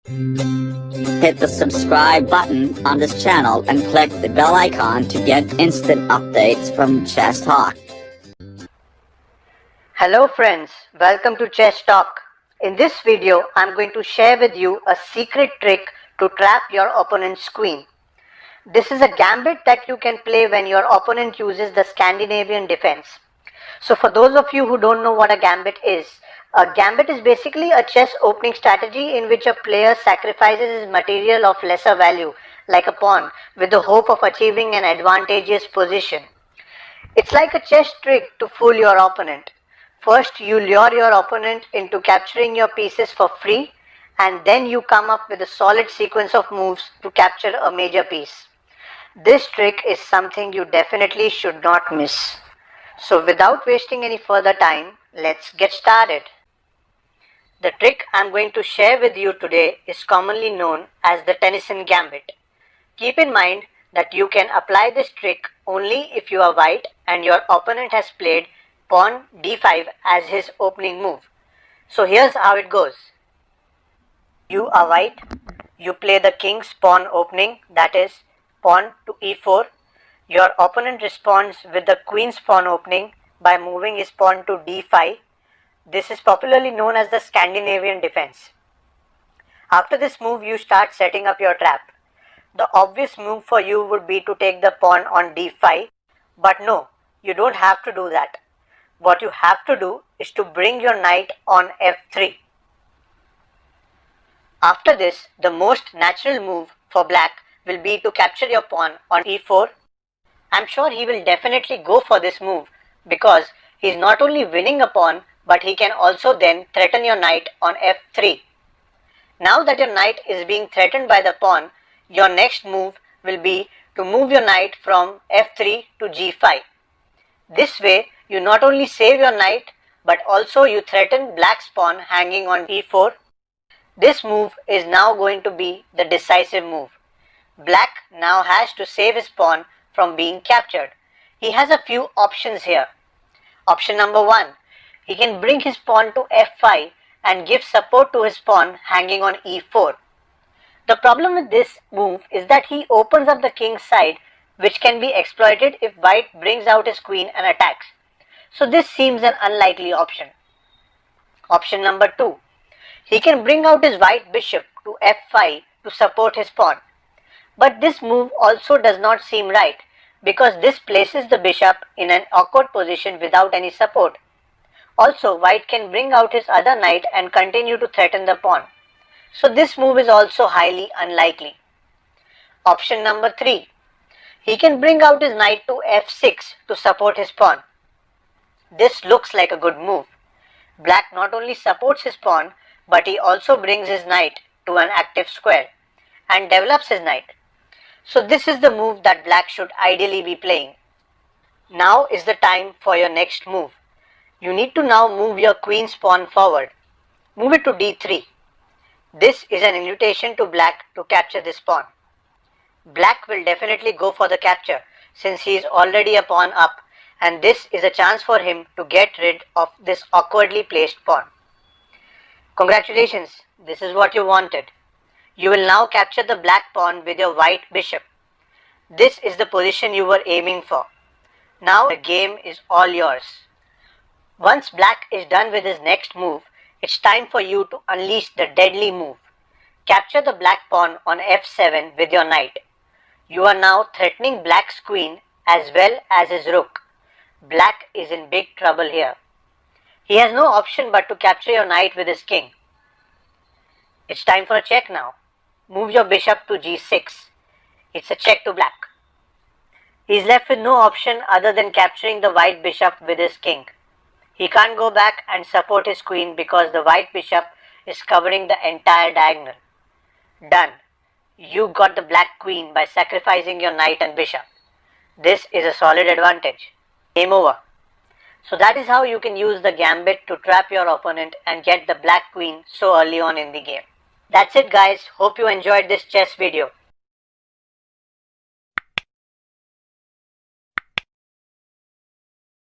Hit the subscribe button on this channel and click the bell icon to get instant updates from Chess Talk. Hello friends, welcome to Chess Talk. In this video, I'm going to share with you a secret trick to trap your opponent's queen. This is a gambit that you can play when your opponent uses the Scandinavian defense. So for those of you who don't know what a gambit is basically a chess opening strategy in which a player sacrifices his material of lesser value, like a pawn, with the hope of achieving an advantageous position. It's like a chess trick to fool your opponent. First, you lure your opponent into capturing your pieces for free, and then you come up with a solid sequence of moves to capture a major piece. This trick is something you definitely should not miss. So without wasting any further time, let's get started. The trick I'm going to share with you today is commonly known as the Tennison gambit. Keep in mind that you can apply this trick only if you are white and your opponent has played pawn d5 as his opening move. So here's how it goes. You are white, you play the king's pawn opening, that is pawn to e4. Your opponent responds with the queen's pawn opening by moving his pawn to d5. This is popularly known as the Scandinavian defense. After this move, you start setting up your trap. The obvious move for you would be to take the pawn on d5, but no, you don't have to do that. What you have to do is to bring your knight on f3. After this, the most natural move for black will be to capture your pawn on e4. I'm sure he will definitely go for this move because he is not only winning a pawn, but he can also then threaten your knight on f3. Now that your knight is being threatened by the pawn, your next move will be to move your knight from f3 to g5. This way, you not only save your knight, but also you threaten black's pawn hanging on e4. This move is now going to be the decisive move. Black now has to save his pawn from being captured. He has a few options here. Option number 1. He can bring his pawn to f5 and give support to his pawn hanging on e4. The problem with this move is that he opens up the king's side, which can be exploited if white brings out his queen and attacks. So this seems an unlikely option. Option number 2. He can bring out his white bishop to f5 to support his pawn. But this move also does not seem right because this places the bishop in an awkward position without any support. Also, white can bring out his other knight and continue to threaten the pawn. So this move is also highly unlikely. Option number 3. He can bring out his knight to f6 to support his pawn. This looks like a good move. Black not only supports his pawn, but he also brings his knight to an active square and develops his knight. So this is the move that black should ideally be playing. Now is the time for your next move. You need to now move your queen's pawn forward. Move it to d3. This is an invitation to black to capture this pawn. Black will definitely go for the capture since he is already a pawn up, and this is a chance for him to get rid of this awkwardly placed pawn. Congratulations, this is what you wanted. You will now capture the black pawn with your white bishop. This is the position you were aiming for. Now the game is all yours. Once black is done with his next move, it's time for you to unleash the deadly move. Capture the black pawn on f7 with your knight. You are now threatening black's queen as well as his rook. Black is in big trouble here. He has no option but to capture your knight with his king. It's time for a check now. Move your bishop to g6. It's a check to black. He is left with no option other than capturing the white bishop with his king. He can't go back and support his queen because the white bishop is covering the entire diagonal. Done. You got the black queen by sacrificing your knight and bishop. This is a solid advantage. Game over. So that is how you can use the gambit to trap your opponent and get the black queen so early on in the game. That's it guys. Hope you enjoyed this chess video.